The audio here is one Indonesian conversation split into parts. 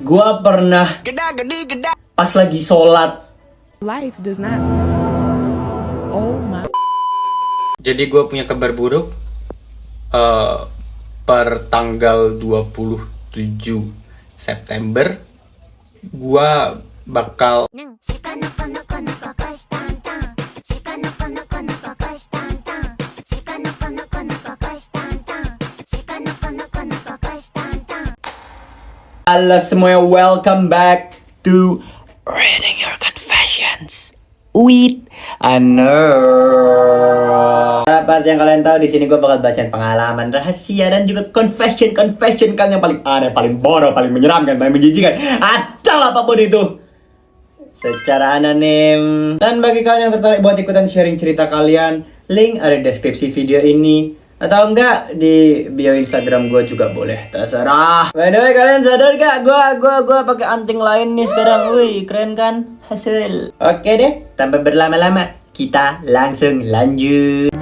Gua pernah pas lagi sholat. Life does not. Oh my. Jadi gue punya kabar buruk. Per tanggal 27 September gue bakal Halo semuanya, welcome back to Reading Your Confessions with Anur. Seperti yang kalian tahu, di sini gue bakal bacain pengalaman rahasia dan juga confession kalian yang paling aneh, paling bodoh, paling menyeramkan, paling menjijikan, atau apapun itu, secara anonim. Dan bagi kalian yang tertarik buat ikutan sharing cerita kalian, link ada di deskripsi video ini, atau enggak di bio Instagram gue juga boleh, terserah. By the way, kalian sadar gak? Gue pakai anting lain nih sekarang. Wih, keren kan hasil. Oke deh, tanpa berlama-lama, kita langsung lanjut.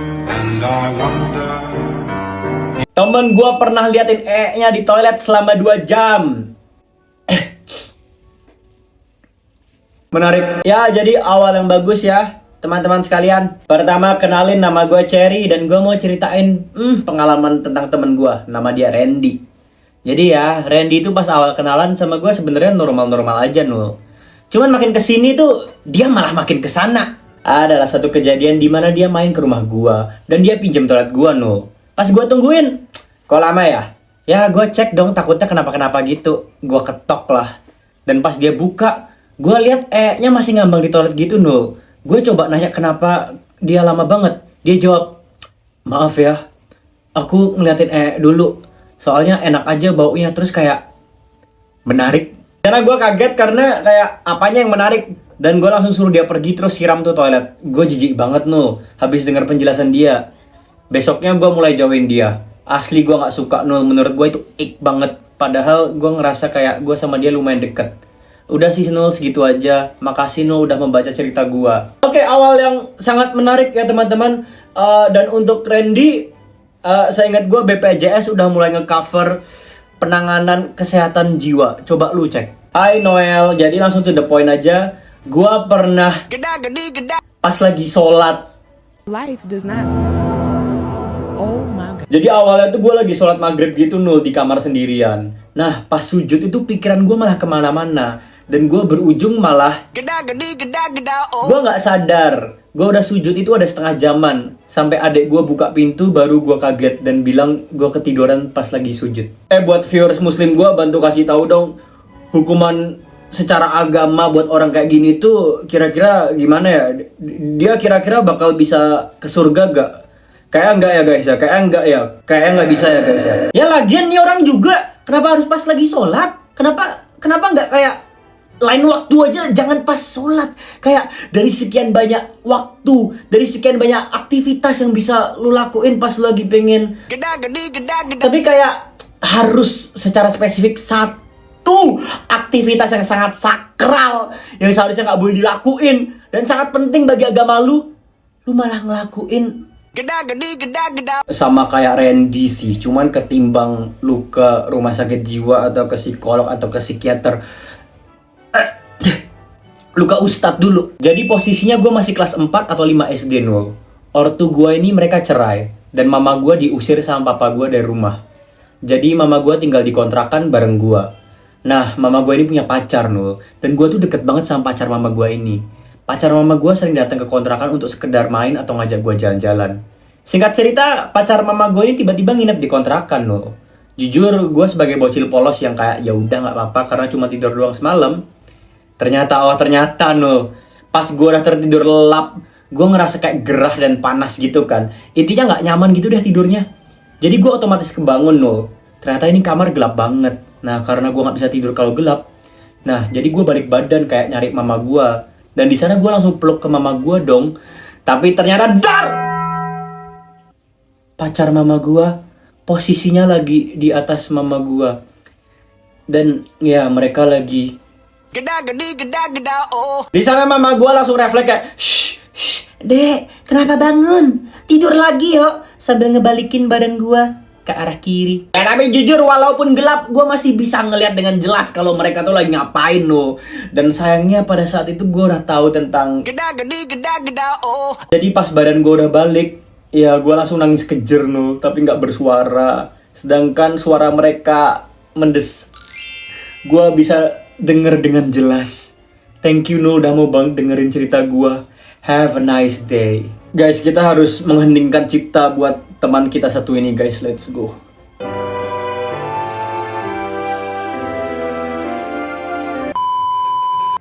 Temen gue pernah liatin E-nya di toilet selama 2 jam. Menarik. Ya, jadi awal yang bagus ya, teman-teman sekalian. Pertama, kenalin, nama gue Cherry dan gue mau ceritain pengalaman tentang temen gue. Nama dia Randy. Jadi ya, Randy itu pas awal kenalan sama gue sebenarnya normal-normal aja, Nul. Cuman makin kesini tuh dia malah makin kesana. Adalah satu kejadian di mana dia main ke rumah gue dan dia pinjam toilet gue, Nul. Pas gue tungguin, kok lama ya? Ya gue cek dong, takutnya kenapa-kenapa gitu. Gue ketok lah. Dan pas dia buka, gue lihat nya masih ngambang di toilet gitu, Nul. Gue coba nanya kenapa dia lama banget. Dia jawab, maaf ya, aku ngeliatin dulu. Soalnya enak aja baunya, terus kayak menarik. Karena gue kaget karena kayak apanya yang menarik. Dan gue langsung suruh dia pergi terus siram tuh toilet. Gue jijik banget, Nul, habis denger penjelasan dia. Besoknya gue mulai jauhin dia. Asli gue gak suka, Nul. Menurut gue itu ick banget. Padahal gue ngerasa kayak gue sama dia lumayan deket. Udah sih, Nul, segitu aja. Makasih, Nul, udah membaca cerita gua. Oke, awal yang sangat menarik ya teman-teman. Dan untuk Randy, saya ingat gua BPJS udah mulai nge-cover penanganan kesehatan jiwa. Coba lu cek. Hai Noel, jadi langsung to the point aja. Gua pernah pas lagi sholat. Life does not. Oh my god. Jadi awalnya tuh gue lagi sholat maghrib gitu, Nul, di kamar sendirian. Nah, pas sujud itu pikiran gue malah kemana-mana. Dan gue berujung malah gue gak sadar. Gue udah sujud itu ada setengah jaman. Sampai adik gue buka pintu baru gue kaget dan bilang gue ketiduran pas lagi sujud. Buat viewers muslim gue, bantu kasih tahu dong, hukuman secara agama buat orang kayak gini tuh kira-kira gimana ya? Dia kira-kira bakal bisa ke surga gak? Kayak enggak ya guys ya, kayak enggak bisa ya guys ya. Ya lagian nih orang juga, kenapa harus pas lagi sholat? Kenapa enggak kayak lain waktu aja, jangan pas sholat. Kayak dari sekian banyak waktu, dari sekian banyak aktivitas yang bisa lu lakuin pas lu lagi pengen. Tapi kayak harus secara spesifik satu aktivitas yang sangat sakral, yang seharusnya nggak boleh dilakuin dan sangat penting bagi agama lu malah ngelakuin. Sama kayak Randy sih, cuman ketimbang lu ke rumah sakit jiwa atau ke psikolog atau ke psikiater, lu ke ustadz dulu. Jadi posisinya gue masih kelas 4 atau 5 SD, Nul. Ortu gue ini mereka cerai dan mama gue diusir sama papa gue dari rumah. Jadi mama gue tinggal di kontrakan bareng gue. Nah, mama gue ini punya pacar, Nul, dan gue tuh deket banget sama pacar mama gue ini. Pacar mama gue sering datang ke kontrakan untuk sekedar main atau ngajak gue jalan-jalan. Singkat cerita, pacar mama gue ini tiba-tiba nginep di kontrakan, Nul. Jujur, gue sebagai bocil polos yang kayak ya udah nggak apa-apa karena cuma tidur doang semalam. Ternyata, Nul, pas gue udah tertidur lelap, gue ngerasa kayak gerah dan panas gitu kan. Intinya nggak nyaman gitu deh tidurnya. Jadi gue otomatis kebangun, Nul. Ternyata ini kamar gelap banget. Nah, karena gue nggak bisa tidur kalau gelap. Nah, jadi gue balik badan kayak nyari mama gue. Dan di sana gue langsung peluk ke mama gue dong. Tapi ternyata pacar mama gue posisinya lagi di atas mama gue. Dan ya mereka lagi. Di sana mama gue langsung refleks kayak, Dek, kenapa bangun? Tidur lagi yuk. Sambil ngebalikin badan gue. ke arah kiri. Ya tapi jujur walaupun gelap, gue masih bisa ngelihat dengan jelas kalau mereka tuh lagi ngapain no. Dan sayangnya pada saat itu gue udah tahu tentang Jadi pas badan gue udah balik, ya gue langsung nangis kejer no, tapi nggak bersuara. Sedangkan suara mereka gue bisa denger dengan jelas. Thank you no udah mau dengerin cerita gue. Have a nice day. Guys, kita harus mengheningkan cipta buat teman kita satu ini guys. Let's go.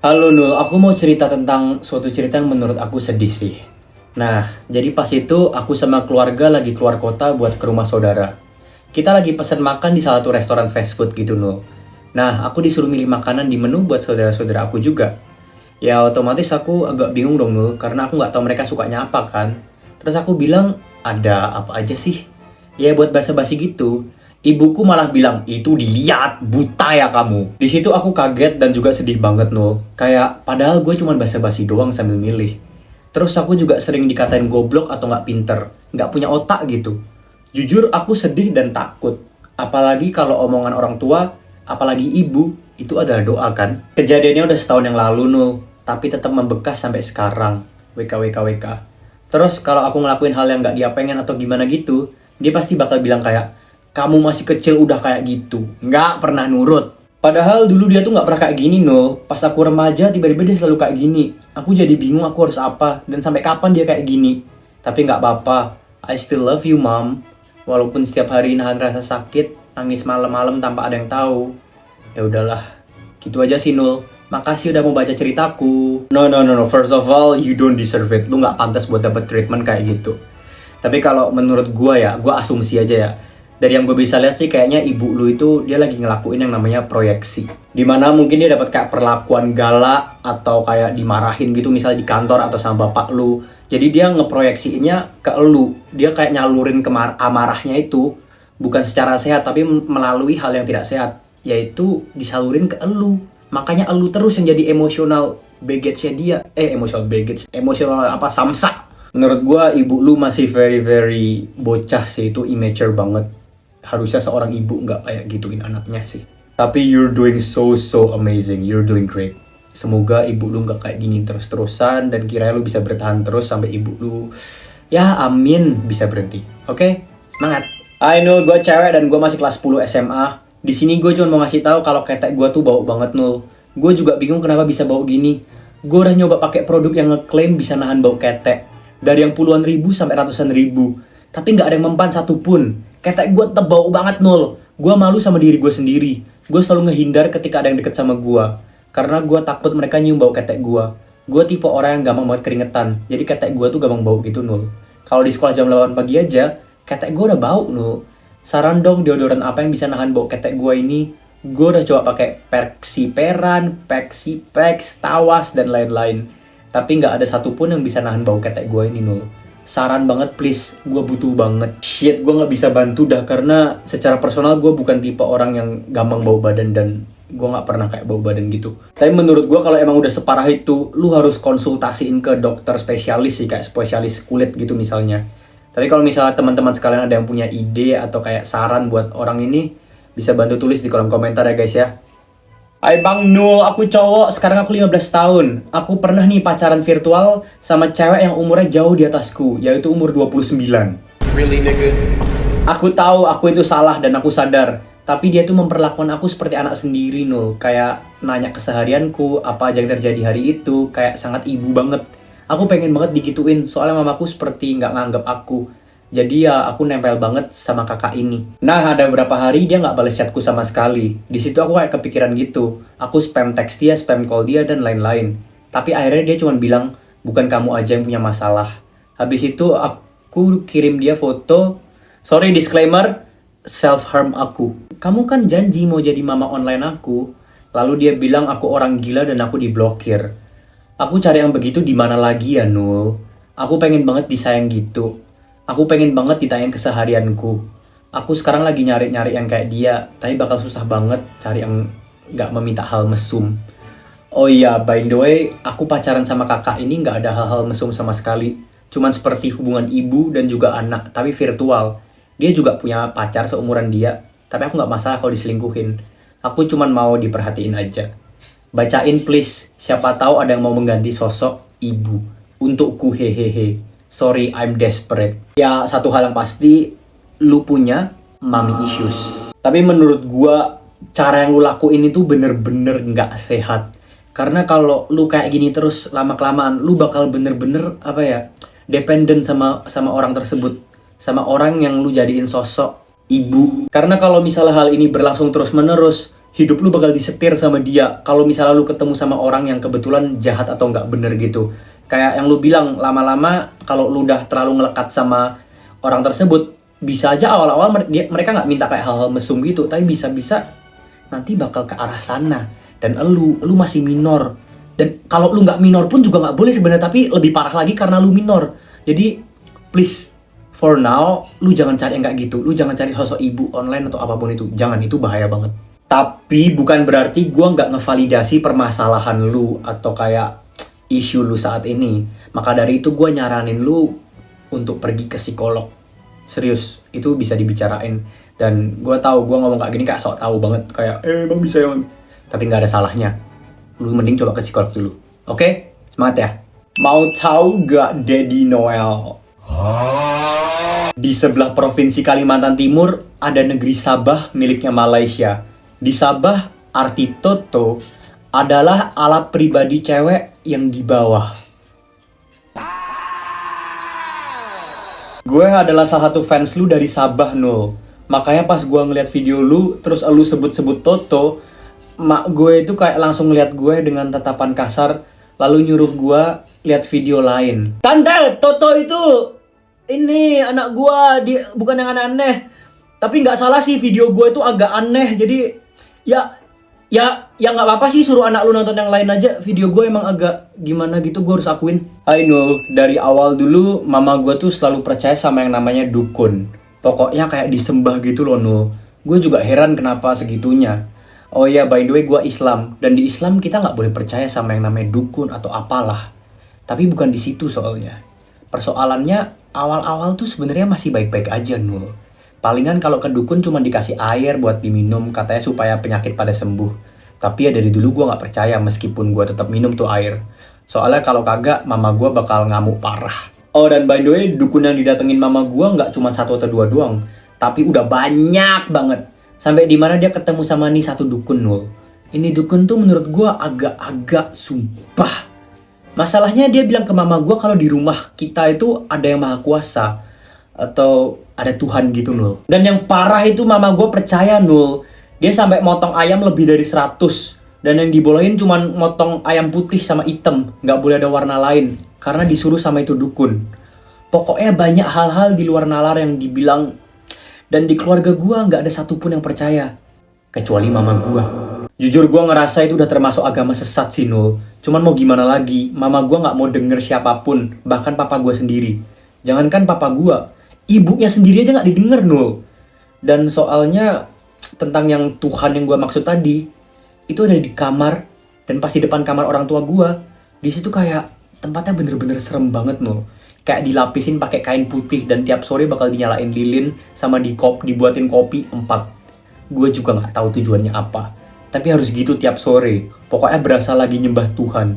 Halo Nul, aku mau cerita tentang suatu cerita yang menurut aku sedih sih. Nah, jadi pas itu aku sama keluarga lagi keluar kota buat ke rumah saudara. Kita lagi pesan makan di salah satu restoran fast food gitu Nul. Nah, aku disuruh milih makanan di menu buat saudara-saudara aku juga. Ya otomatis aku agak bingung dong Nul, karena aku nggak tahu mereka sukanya apa kan. Terus aku bilang, ada apa aja sih? Ya buat basa-basi gitu. Ibuku malah bilang, itu dilihat, buta ya kamu. Di situ aku kaget dan juga sedih banget Nul. Kayak padahal gue cuma basa-basi doang sambil milih. Terus aku juga sering dikatain goblok atau nggak pinter, nggak punya otak gitu. Jujur aku sedih dan takut. Apalagi kalau omongan orang tua, apalagi ibu, itu adalah doa kan. Kejadiannya udah setahun yang lalu Nul, tapi tetap membekas sampai sekarang. WKWKWK. Terus kalau aku ngelakuin hal yang gak dia pengen atau gimana gitu, dia pasti bakal bilang kayak, kamu masih kecil udah kayak gitu, nggak pernah nurut. Padahal dulu dia tuh nggak pernah kayak gini Nul. Pas aku remaja tiba-tiba dia selalu kayak gini. Aku jadi bingung aku harus apa dan sampai kapan dia kayak gini. Tapi nggak apa-apa, I still love you mom. Walaupun setiap hari nahan rasa sakit, nangis malam-malam tanpa ada yang tahu. Ya udahlah, gitu aja sih Nul. Makasih udah mau baca ceritaku. No. First of all, you don't deserve it. Lu nggak pantas buat dapet treatment kayak gitu. Tapi kalau menurut gua ya, gua asumsi aja ya. Dari yang gue bisa lihat sih kayaknya ibu lu itu dia lagi ngelakuin yang namanya proyeksi. Dimana mungkin dia dapat kayak perlakuan galak atau kayak dimarahin gitu misalnya di kantor atau sama bapak lu. Jadi dia ngeproyeksiinnya ke elu. Dia kayak nyalurin amarahnya itu bukan secara sehat tapi melalui hal yang tidak sehat, yaitu disalurin ke elu. Makanya elu terus yang jadi emotional baggage-nya dia. Emotional apa samsak. Menurut gua ibu lu masih very bocah sih, itu immature banget. Harusnya seorang ibu nggak kayak gituin anaknya sih. Tapi you're doing so amazing, you're doing great. Semoga ibu lu nggak kayak gini terus-terusan dan kiranya lu bisa bertahan terus sampai ibu lu, ya amin, bisa berhenti. Oke? Semangat. I know gue cewek dan gue masih kelas 10 SMA. Di sini gue cuma mau ngasih tahu kalau ketek gue tuh bau banget Nul. Gue juga bingung kenapa bisa bau gini. Gue udah nyoba pakai produk yang ngeklaim bisa nahan bau ketek. Dari yang puluhan ribu sampai ratusan ribu. Tapi nggak ada yang mempan satupun. Ketek gue tetep bau banget Nul. Gue malu sama diri gue sendiri. Gue selalu ngehindar ketika ada yang deket sama gue. Karena gue takut mereka nyium bau ketek gue. Gue tipe orang yang gampang banget keringetan. Jadi ketek gue tuh gampang bau gitu Nul. Kalau di sekolah jam 8 pagi aja, ketek gue udah bau Nul. Saran dong deodoran apa yang bisa nahan bau ketek gue ini. Gue udah coba pakai Persiperan, Pexipex, Tawas, dan lain-lain. Tapi nggak ada satupun yang bisa nahan bau ketek gue ini Nul. Saran banget please, gue butuh banget. Shit, gue nggak bisa bantu dah karena secara personal gue bukan tipe orang yang gampang bau badan dan gue nggak pernah kayak bau badan gitu. Tapi menurut gue kalau emang udah separah itu, lu harus konsultasiin ke dokter spesialis sih, kayak spesialis kulit gitu misalnya. Tapi kalau misalnya teman-teman sekalian ada yang punya ide atau kayak saran buat orang ini, bisa bantu tulis di kolom komentar ya guys ya. Hai Bang Nul, aku cowok, sekarang aku 15 tahun. Aku pernah nih pacaran virtual sama cewek yang umurnya jauh di atasku, yaitu umur 29. Really, nigga? Aku tahu aku itu salah dan aku sadar. Tapi dia tuh memperlakukan aku seperti anak sendiri Nul. Kayak nanya keseharianku, apa aja yang terjadi hari itu, kayak sangat ibu banget. Aku pengen banget digituin, soalnya mamaku seperti nggak nganggap aku. Jadi ya aku nempel banget sama kakak ini. Nah ada beberapa hari dia nggak balas chatku sama sekali. Di situ aku kayak kepikiran gitu. Aku spam teks dia, spam call dia dan lain-lain. Tapi akhirnya dia cuma bilang, bukan kamu aja yang punya masalah. Habis itu aku kirim dia foto. Sorry disclaimer, self harm aku. Kamu kan janji mau jadi mama online aku. Lalu dia bilang aku orang gila dan aku diblokir. Aku cari yang begitu di mana lagi ya Nul? Aku pengen banget disayang gitu. Aku pengen banget ditanyain keseharianku. Aku sekarang lagi nyari-nyari yang kayak dia, tapi bakal susah banget cari yang nggak meminta hal mesum. Oh iya, by the way, aku pacaran sama kakak ini nggak ada hal-hal mesum sama sekali. Cuman seperti hubungan ibu dan juga anak, tapi virtual. Dia juga punya pacar seumuran dia, tapi aku nggak masalah kalau diselingkuhin. Aku cuman mau diperhatiin aja. Bacain please, siapa tahu ada yang mau mengganti sosok ibu untukku, hehehe. Sorry, I'm desperate. Ya, satu hal yang pasti, lu punya mommy issues. Tapi menurut gua, cara yang lu lakuin itu bener-bener nggak sehat. Karena kalau lu kayak gini terus lama-kelamaan, lu bakal bener-bener dependent sama orang tersebut, sama orang yang lu jadiin sosok ibu. Karena kalau misalnya hal ini berlangsung terus-menerus, hidup lu bakal disetir sama dia. Kalau misalnya lu ketemu sama orang yang kebetulan jahat atau nggak bener gitu. Kayak yang lu bilang, lama-lama kalau lu udah terlalu ngelekat sama orang tersebut, bisa aja awal-awal mereka nggak minta kayak hal-hal mesum gitu, tapi bisa-bisa nanti bakal ke arah sana. Dan lu masih minor. Dan kalau lu nggak minor pun juga nggak boleh sebenarnya, tapi lebih parah lagi karena lu minor. Jadi please, for now, lu jangan cari yang kayak gitu. Lu jangan cari sosok ibu online atau apapun itu. Jangan, itu bahaya banget. Tapi bukan berarti gue nggak ngevalidasi permasalahan lu atau kayak isu lu saat ini. Maka dari itu gue nyaranin lu untuk pergi ke psikolog. Serius, itu bisa dibicarain. Dan gue tahu gue ngomong kayak gini kayak sok tahu banget, kayak emang bisa ya. Tapi nggak ada salahnya. Lu mending coba ke psikolog dulu. Oke? Semangat ya. Mau tahu gak Daddy Noel? Di sebelah provinsi Kalimantan Timur ada negeri Sabah miliknya Malaysia. Di Sabah, arti Toto adalah alat pribadi cewek yang di bawah. Gue adalah salah satu fans lu dari Sabah, Nul. Makanya pas gue ngeliat video lu, terus lu sebut-sebut Toto, mak gue itu kayak langsung ngeliat gue dengan tatapan kasar, lalu nyuruh gue lihat video lain. Tante, Toto itu ini anak gue, dia bukan yang aneh-aneh. Tapi nggak salah sih, video gue itu agak aneh. Jadi ya nggak apa-apa sih, suruh anak lu nonton yang lain aja. Video gue emang agak gimana gitu, gue harus akuin. Hai Nul, dari awal dulu mama gue tuh selalu percaya sama yang namanya dukun. Pokoknya kayak disembah gitu loh Nul. Gue juga heran kenapa segitunya. Oh iya, by the way, gue Islam. Dan di Islam kita nggak boleh percaya sama yang namanya dukun atau apalah. Tapi bukan di situ soalnya. Persoalannya, awal-awal tuh sebenarnya masih baik-baik aja, Nul. Palingan kalau ke dukun cuma dikasih air buat diminum, katanya supaya penyakit pada sembuh. Tapi ya dari dulu gue nggak percaya meskipun gue tetap minum tuh air. Soalnya kalau kagak, mama gue bakal ngamuk parah. Oh, dan by the way, dukun yang didatengin mama gue nggak cuma 1 atau 2 doang. Tapi udah banyak banget. Sampai dimana dia ketemu sama nih satu dukun, Nul. Ini dukun tuh menurut gue agak-agak sumpah. Masalahnya dia bilang ke mama gue kalau di rumah kita itu ada yang maha kuasa. Atau ada Tuhan gitu, Nul. Dan yang parah itu mama gue percaya, Nul. Dia sampai motong ayam lebih dari 100. Dan yang dibolehin cuma motong ayam putih sama hitam. Nggak boleh ada warna lain. Karena disuruh sama itu dukun. Pokoknya banyak hal-hal di luar nalar yang dibilang. Dan di keluarga gue nggak ada satupun yang percaya. Kecuali mama gue. Jujur gue ngerasa itu udah termasuk agama sesat sih, Nul. Cuman mau gimana lagi, mama gue nggak mau denger siapapun. Bahkan papa gue sendiri. Jangankan papa gue, ibunya sendiri aja nggak didengar, Nul. Dan soalnya tentang yang Tuhan yang gue maksud tadi, itu ada di kamar. Dan pas di depan kamar orang tua gue, di situ kayak tempatnya bener-bener serem banget, Nul. Kayak dilapisin pakai kain putih dan tiap sore bakal dinyalain lilin sama dibuatin kopi 4. Gue juga nggak tahu tujuannya apa. Tapi harus gitu tiap sore. Pokoknya berasa lagi nyembah Tuhan.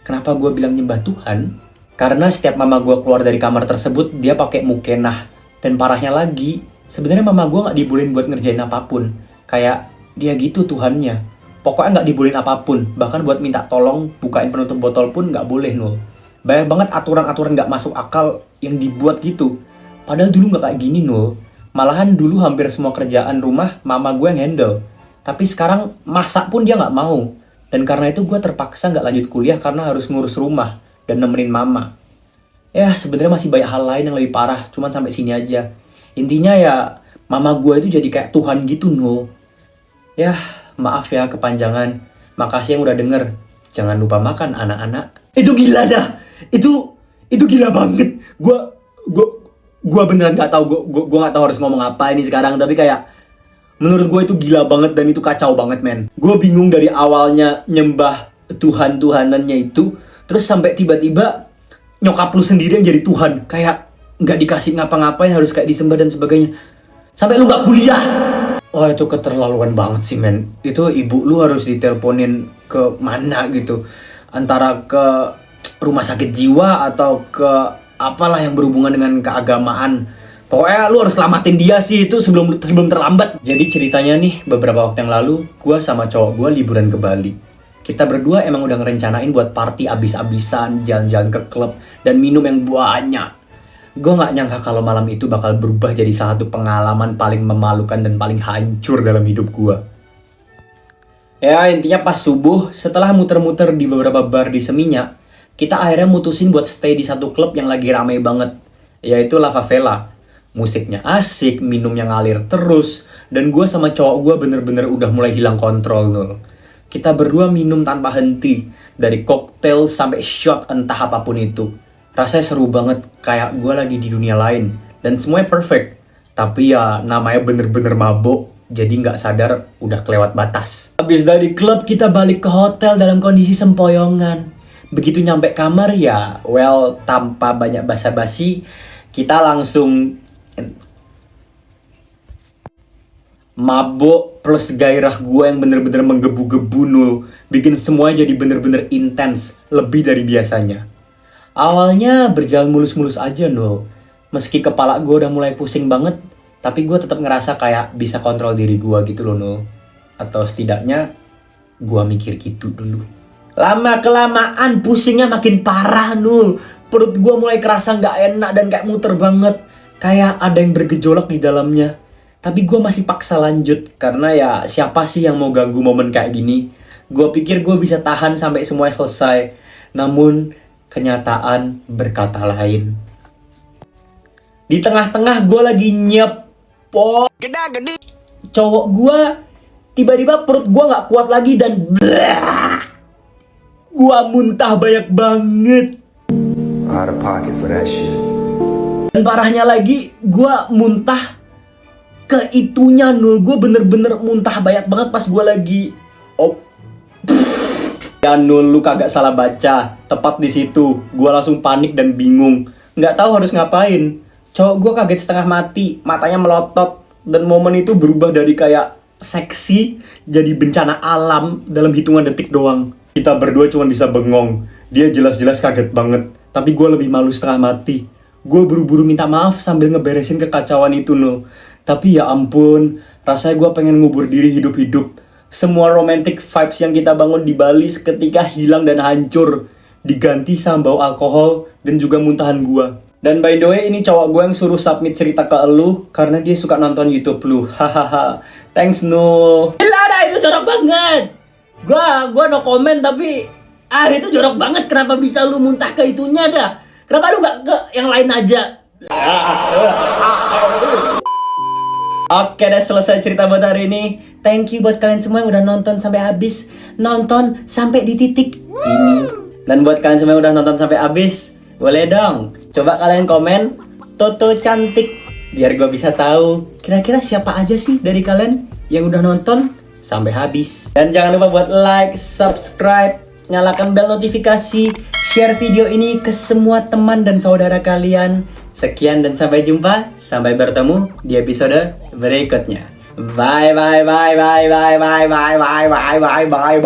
Kenapa gue bilang nyembah Tuhan? Karena setiap mama gue keluar dari kamar tersebut, dia pakai mukenah. Dan parahnya lagi, sebenarnya mama gue nggak dibolehin buat ngerjain apapun. Kayak dia gitu Tuhannya. Pokoknya nggak dibolehin apapun. Bahkan buat minta tolong bukain penutup botol pun nggak boleh, Nul. Banyak banget aturan-aturan gak masuk akal yang dibuat gitu. Padahal dulu gak kayak gini, Nul. Malahan dulu hampir semua kerjaan rumah mama gue yang handle. Tapi sekarang masak pun dia gak mau. Dan karena itu gue terpaksa gak lanjut kuliah karena harus ngurus rumah dan nemenin mama. Ya sebenarnya masih banyak hal lain yang lebih parah. Cuman sampai sini aja. Intinya ya mama gue itu jadi kayak Tuhan gitu, Nul. Ya maaf ya kepanjangan. Makasih yang udah denger. Jangan lupa makan anak-anak. Itu gila dah. Itu gila banget. Gua beneran nggak tahu. Gua nggak tahu harus ngomong apa ini sekarang. Tapi kayak menurut gue itu gila banget dan itu kacau banget, men. Gue bingung dari awalnya nyembah Tuhan-Tuhanannya itu, terus sampai tiba-tiba nyokap lu sendiri yang jadi Tuhan. Kayak nggak dikasih ngapa-ngapain harus kayak disembah dan sebagainya. Sampai lu gak kuliah. Wah itu keterlaluan banget sih men. Itu ibu lu harus diteleponin ke mana gitu. Antara ke rumah sakit jiwa atau ke apalah yang berhubungan dengan keagamaan. Pokoknya lu harus selamatin dia sih itu sebelum terlambat. Jadi ceritanya nih beberapa waktu yang lalu gua sama cowok gua liburan ke Bali. Kita berdua emang udah ngerencanain buat party abis-abisan, jalan-jalan ke klub dan minum yang banyak. Gue gak nyangka kalau malam itu bakal berubah jadi salah satu pengalaman paling memalukan dan paling hancur dalam hidup gue. Ya intinya pas subuh, setelah muter-muter di beberapa bar di Seminyak, kita akhirnya mutusin buat stay di satu klub yang lagi rame banget, yaitu La Favela. Musiknya asik, minumnya ngalir terus, dan gue sama cowok gue bener-bener udah mulai hilang kontrol nul. Kita berdua minum tanpa henti, dari koktail sampai shot entah apapun itu. Rasanya seru banget, kayak gue lagi di dunia lain. Dan semuanya perfect. Tapi ya namanya bener-bener mabok, jadi nggak sadar udah kelewat batas. Habis dari klub kita balik ke hotel dalam kondisi sempoyongan. Begitu nyampe kamar ya, well tanpa banyak basa-basi, kita langsung mabok plus gairah gue yang bener-bener menggebu-gebu nul. Bikin semuanya jadi bener-bener intens, lebih dari biasanya. Awalnya berjalan mulus-mulus aja nul. Meski kepala gue udah mulai pusing banget, tapi gue tetap ngerasa kayak bisa kontrol diri gue gitu loh nul. Atau setidaknya gue mikir gitu dulu. Lama-kelamaan pusingnya makin parah nul. Perut gue mulai kerasa gak enak dan kayak muter banget. Kayak ada yang bergejolak di dalamnya. Tapi gue masih paksa lanjut karena ya siapa sih yang mau ganggu momen kayak gini. Gue pikir gue bisa tahan sampai semuanya selesai. Namun kenyataan berkata lain. Di tengah-tengah gue lagi nyepok cowok gue, tiba-tiba perut gue gak kuat lagi dan gue muntah banyak banget. Out of pocket for that shit. Dan parahnya lagi, gue muntah ke itunya nul. Gue bener-bener muntah banyak banget pas gue lagi Ya nul, lu kagak salah baca. Tepat di situ, gue langsung panik dan bingung. Nggak tahu harus ngapain. Cowok gue kaget setengah mati, matanya melotot. Dan momen itu berubah dari kayak seksi jadi bencana alam dalam hitungan detik doang. Kita berdua cuma bisa bengong. Dia jelas-jelas kaget banget, tapi gue lebih malu setengah mati. Gue buru-buru minta maaf sambil ngeberesin kekacauan itu nul. Tapi ya ampun, rasanya gue pengen ngubur diri hidup-hidup. Semua romantic vibes yang kita bangun di Bali seketika hilang dan hancur. Diganti sama bau alkohol dan juga muntahan gua. Dan by the way ini cowok gua yang suruh submit cerita ke elu karena dia suka nonton YouTube lu. Hahaha. Thanks no. Gila dah itu jorok banget. Gua no comment tapi itu jorok banget. Kenapa bisa lu muntah ke itunya dah? Kenapa lu gak ke yang lain aja? Oke, udah selesai cerita buat hari ini. Thank you buat kalian semua yang udah nonton sampai habis. Nonton sampai di titik ini. Dan buat kalian semua yang udah nonton sampai habis, boleh dong coba kalian komen Toto cantik, biar gue bisa tahu kira-kira siapa aja sih dari kalian yang udah nonton sampai habis. Dan jangan lupa buat like, subscribe, nyalakan bel notifikasi, share video ini ke semua teman dan saudara kalian. Sekian dan sampai jumpa. Sampai bertemu di episode berikutnya. Bye bye bye bye bye bye bye bye bye bye bye.